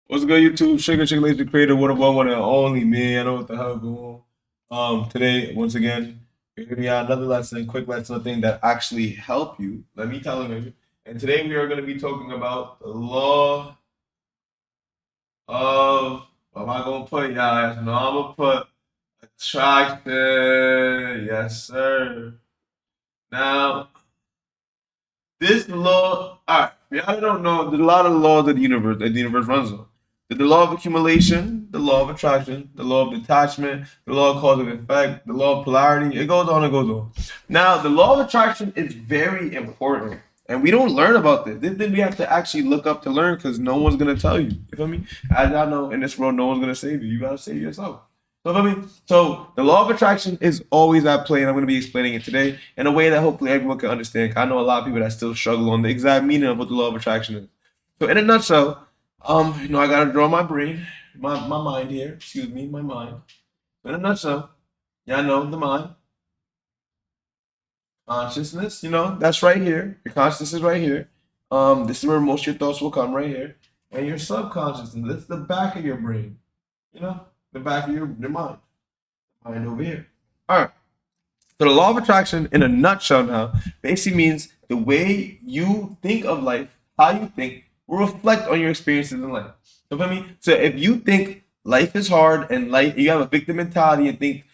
What's good, YouTube? Shigga, Lazy Creator, one and only me. I know what the hell going on. Today, once again, we're gonna be on another lesson, quick lesson, something that actually help you. Let me tell you. And today we are gonna be talking about the law of. What am I gonna put, guys? No, I'm gonna put attraction. Yes, sir. Now, this law, all right, y'all don't know, there's a lot of laws of the universe runs on. There's the law of accumulation, the law of attraction, the law of detachment, the law of cause and effect, the law of polarity. It goes on and goes on. Now, the law of attraction is very important. And we don't learn about this. This thing we have to actually look up to learn because no one's gonna tell you. You feel me? As y'all know, in this world, no one's gonna save you. You gotta save yourself. So, I mean, so the law of attraction is always at play, and I'm going to be explaining it today in a way that hopefully everyone can understand. I know a lot of people that still struggle on the exact meaning of what the law of attraction is. So, in a nutshell, I got to draw my brain, my mind here. Excuse me, my mind. In a nutshell, y'all know the mind, consciousness. That's right here. Your consciousness is right here. This is where most of your thoughts will come right here, and your subconsciousness. This is the back of your brain. The back of your mind. Mind over here. All right. So the law of attraction, in a nutshell, now basically means the way you think of life, how you think, will reflect on your experiences in life. So for me, so if you think life is hard and life, you have a victim mentality and think,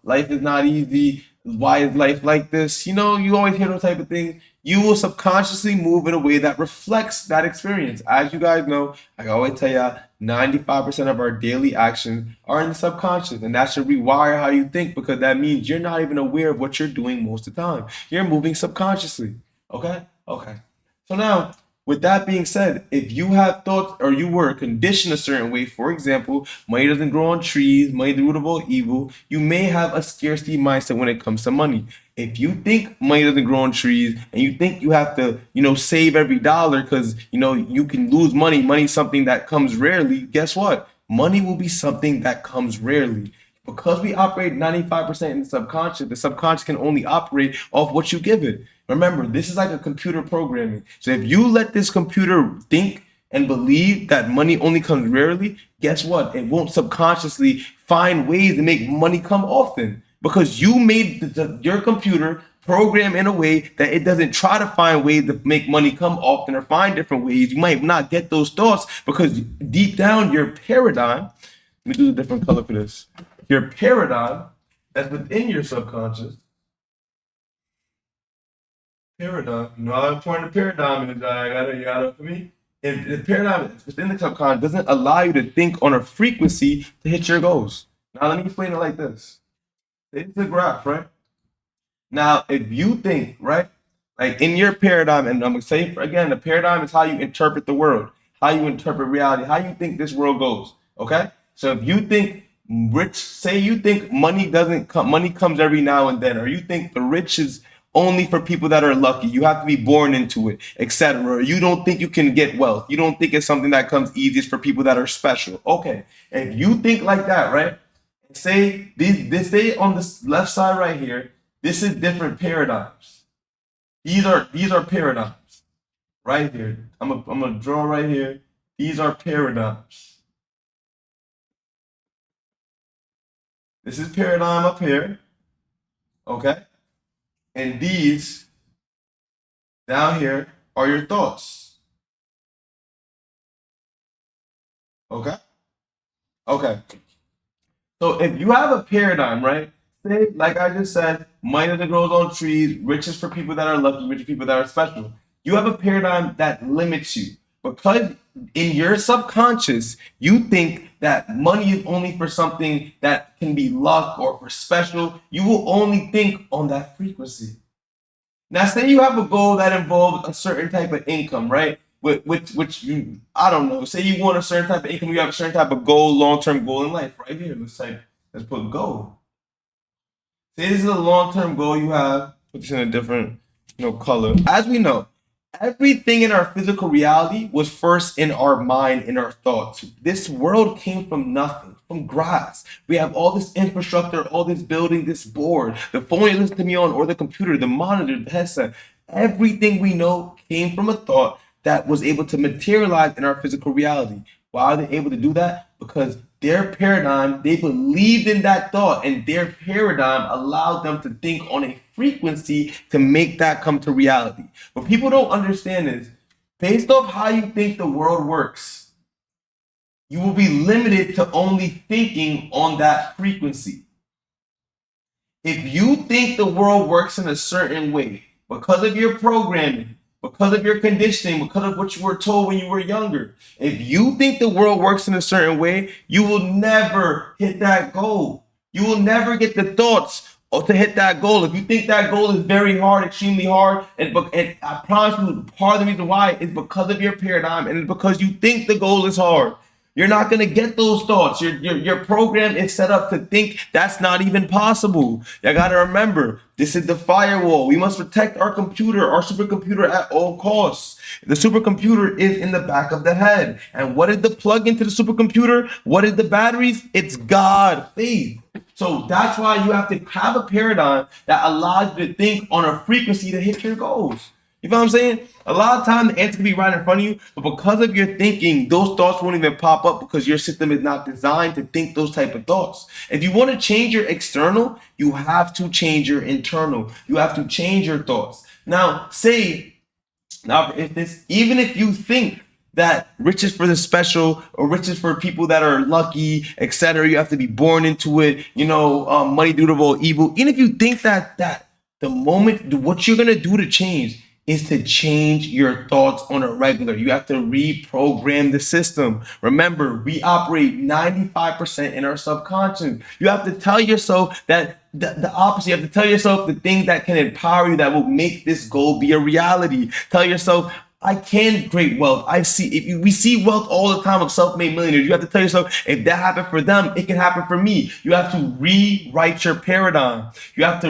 life is not easy. Why is life like this? You always hear those type of things. You will subconsciously move in a way that reflects that experience. As you guys know, I always tell you, 95% of our daily actions are in the subconscious, and that should rewire how you think because that means you're not even aware of what you're doing most of the time. You're moving subconsciously. Okay? Okay. So now, with that being said, if you have thoughts or you were conditioned a certain way, for example, money doesn't grow on trees, money is the root of all evil, you may have a scarcity mindset when it comes to money. If you think money doesn't grow on trees and you think you have to, save every dollar because, you can lose money, money's something that comes rarely, guess what? Money will be something that comes rarely. Because we operate 95% in the subconscious can only operate off what you give it. Remember, this is like a computer programming. So if you let this computer think and believe that money only comes rarely, guess what? It won't subconsciously find ways to make money come often because you made your computer program in a way that it doesn't try to find ways to make money come often or find different ways. You might not get those thoughts because deep down your paradigm, let me do a different color for this. Your paradigm that's within your subconscious paradigm. You know how important the paradigm is. You gotta for me. And the paradigm within the subconscious doesn't allow you to think on a frequency to hit your goals. Now let me explain it like this. It's a graph, right? Now, if you think, right, like in your paradigm, and I'm gonna say again, the paradigm is how you interpret the world, how you interpret reality, how you think this world goes. Okay? So if you think say you think money doesn't come, money comes every now and then, or you think the rich is only for people that are lucky, you have to be born into it, etc. You don't think you can get wealth. You don't think it's something that comes easiest for people that are special. Okay. If you think like that, right? Say this say on this left side right here, this is different paradigms. These are paradigms right here. I'm gonna draw right here. These are paradigms. This is paradigm up here, okay? And these down here are your thoughts, okay? Okay. So if you have a paradigm, right? Say, like I just said, money that grows on trees, riches for people that are lucky, rich people that are special. You have a paradigm that limits you because in your subconscious, you think that money is only for something that can be luck or for special. You will only think on that frequency. Now, say you have a goal that involves a certain type of income, right? Which you, I don't know. Say you want a certain type of income, you have a certain type of goal, long-term goal in life, right here. Let's put goal. Say this is a long-term goal you have. Put this in a different, color. As we know, everything in our physical reality was first in our mind, in our thoughts. This world came from nothing, from grass. We have all this infrastructure, all this building, this board, the phone you listen to me on, or the computer, the monitor, the headset. Everything we know came from a thought that was able to materialize in our physical reality. Why are they able to do that? Because their paradigm, they believed in that thought, and their paradigm allowed them to think on a frequency to make that come to reality. What people don't understand is, based off how you think the world works, you will be limited to only thinking on that frequency. If you think the world works in a certain way because of your programming, because of your conditioning, because of what you were told when you were younger, if you think the world works in a certain way, you will never hit that goal. You will never get the thoughts to hit that goal. If you think that goal is very hard, extremely hard, and I promise you, part of the reason why is because of your paradigm, and it's because you think the goal is hard. You're not going to get those thoughts. Your program is set up to think that's not even possible. You got to remember, this is the firewall. We must protect our computer, our supercomputer at all costs. The supercomputer is in the back of the head. And what is the plug into the supercomputer? What is the batteries? It's God, faith. So that's why you have to have a paradigm that allows you to think on a frequency to hit your goals. You know what I'm saying? A lot of time the answer can be right in front of you, but because of your thinking, those thoughts won't even pop up because your system is not designed to think those type of thoughts. If you want to change your external, you have to change your internal. You have to change your thoughts. Now, for instance, even if you think that rich is for the special or rich is for people that are lucky, etc., you have to be born into it, money due to all evil. Even if you think that the moment, what you're going to do to change is to change your thoughts on a regular. You have to reprogram the system. Remember, we operate 95% in our subconscious. You have to tell yourself that the opposite. You have to tell yourself the thing that can empower you, that will make this goal be a reality. Tell yourself, I can create wealth. We see wealth all the time of self-made millionaires. You have to tell yourself, if that happened for them, it can happen for me. You have to rewrite your paradigm. Rewrite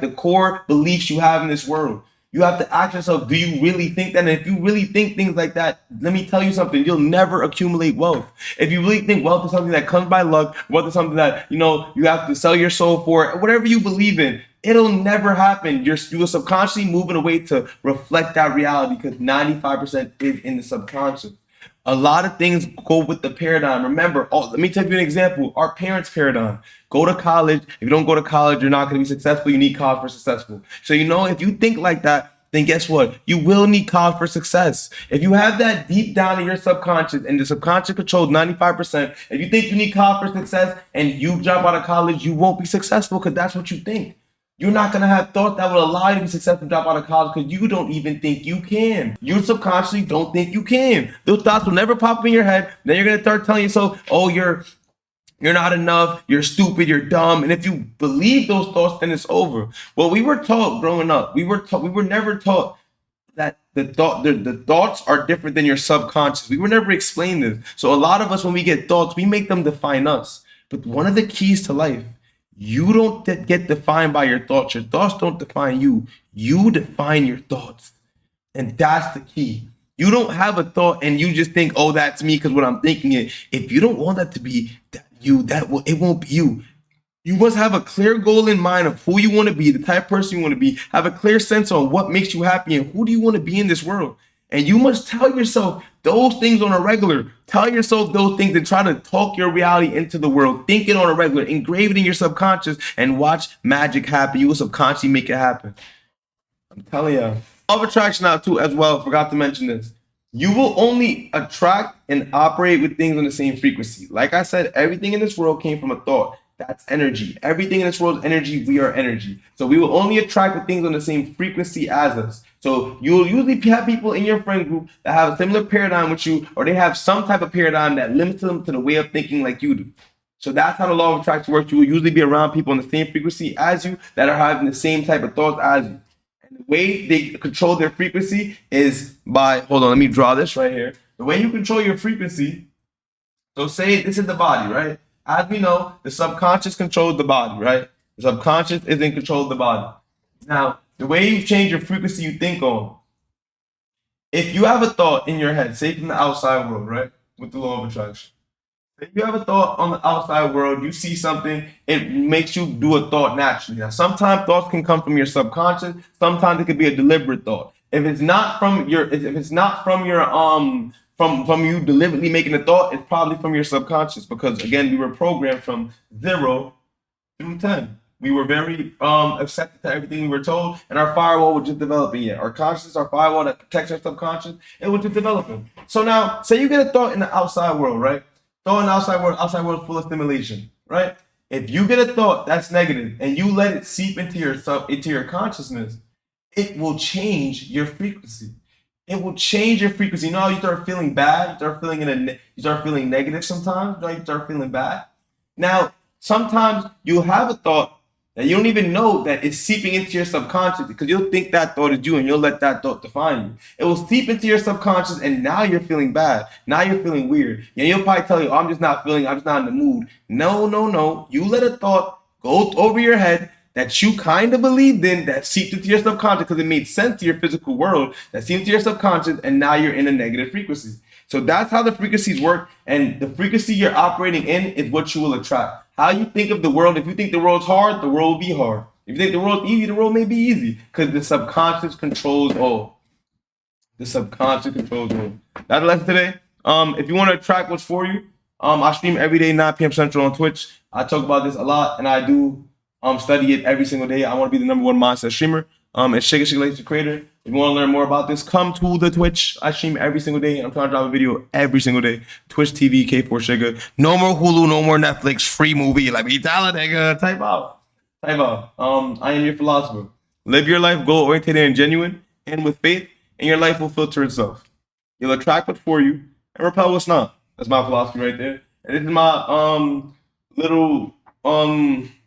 the core beliefs you have in this world. You have to ask yourself, do you really think that? And if you really think things like that, let me tell you something, you'll never accumulate wealth. If you really think wealth is something that comes by luck, wealth is something that, you have to sell your soul for, whatever you believe in, it'll never happen. You're subconsciously moving away to reflect that reality because 95% is in the subconscious. A lot of things go with the paradigm. Remember, let me tell you an example. Our parents' paradigm. Go to college. If you don't go to college, you're not going to be successful. You need college for successful. So, if you think like that, then guess what? You will need college for success. If you have that deep down in your subconscious, and the subconscious controls 95%, if you think you need college for success and you drop out of college, you won't be successful because that's what you think. You're not going to have thoughts that will allow you to be successful, drop out of college because you don't even think you can. You subconsciously don't think you can. Those thoughts will never pop in your head. Then you're going to start telling yourself, oh, you're not enough, you're stupid, you're dumb. And if you believe those thoughts, then it's over. Well, we were taught growing up, we were never taught that the thoughts are different than your subconscious. We were never explained this. So a lot of us, when we get thoughts, we make them define us. But one of the keys to life, you don't get defined by your thoughts. Your thoughts don't define you. You define your thoughts. And that's the key. You don't have a thought and you just think, oh, that's me because what I'm thinking is. If you don't want that to be it won't be you. You must have a clear goal in mind of who you want to be, the type of person you want to be. Have a clear sense on what makes you happy and who do you want to be in this world. And you must tell yourself those things on a regular. Tell yourself those things and try to talk your reality into the world. Think it on a regular. Engrave it in your subconscious and watch magic happen. You will subconsciously make it happen. I'm telling you. Law of attraction now too as well. Forgot to mention this. You will only attract and operate with things on the same frequency. Like I said, everything in this world came from a thought. That's energy. Everything in this world is energy. We are energy. So we will only attract with things on the same frequency as us. So you'll usually have people in your friend group that have a similar paradigm with you, or they have some type of paradigm that limits them to the way of thinking like you do. So that's how the law of attraction works. You will usually be around people on the same frequency as you that are having the same type of thoughts as you. And the way they control their frequency is by, hold on, let me draw this right here. The way you control your frequency, so say this is the body, right? As we know, the subconscious controls the body, right? The subconscious is in control of the body. Now, the way you change your frequency you think on, if you have a thought in your head, say from the outside world, right? With the law of attraction. If you have a thought on the outside world, you see something, it makes you do a thought naturally. Now, sometimes thoughts can come from your subconscious. Sometimes it could be a deliberate thought. If it's not from your from you deliberately making a thought, it's probably from your subconscious, because again, we were programmed from 0 through 10. We were very accepted to everything we were told, and our firewall was just developing yet. Our consciousness, our firewall that protects our subconscious, it was just developing. So now, say you get a thought in the outside world, right? Thought in the outside world full of stimulation, right? If you get a thought that's negative and you let it seep into your consciousness, it will change your frequency. It will change your frequency. You know how you start feeling bad, you start feeling negative sometimes. You know, you start feeling bad. Now, sometimes you'll have a thought that you don't even know that it's seeping into your subconscious, because you'll think that thought is you and you'll let that thought define you. It will seep into your subconscious, and now you're feeling bad. Now you're feeling weird. And you'll probably tell you, oh, I'm just not in the mood. No, no, no. You let a thought go over your head that you kind of believed in, that seeped into your subconscious because it made sense to your physical world, that seeped into your subconscious, and now you're in a negative frequency. So that's how the frequencies work, and the frequency you're operating in is what you will attract. How you think of the world, if you think the world's hard, the world will be hard. If you think the world's easy, the world may be easy, because the subconscious controls all. The subconscious controls all. That's the lesson today. If you want to attract what's for you, I stream every day, 9 p.m. Central on Twitch. I talk about this a lot, and I do study it every single day. I want to be the #1 mindset streamer. It's shigga, the creator. If you want to learn more about this, come to the Twitch. I stream every single day. I'm trying to drop a video every single day. Twitch TV, K4 Shigga. No more Hulu, no more Netflix, free movie. Like, me tell it, nigga. Type out. Type out. I am your philosopher. Live your life goal-oriented and genuine, and with faith, and your life will filter itself. You'll attract what's for you and repel what's not. That's my philosophy right there. And this is my little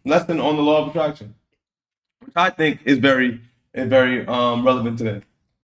lesson on the law of attraction, which I think is very relevant today.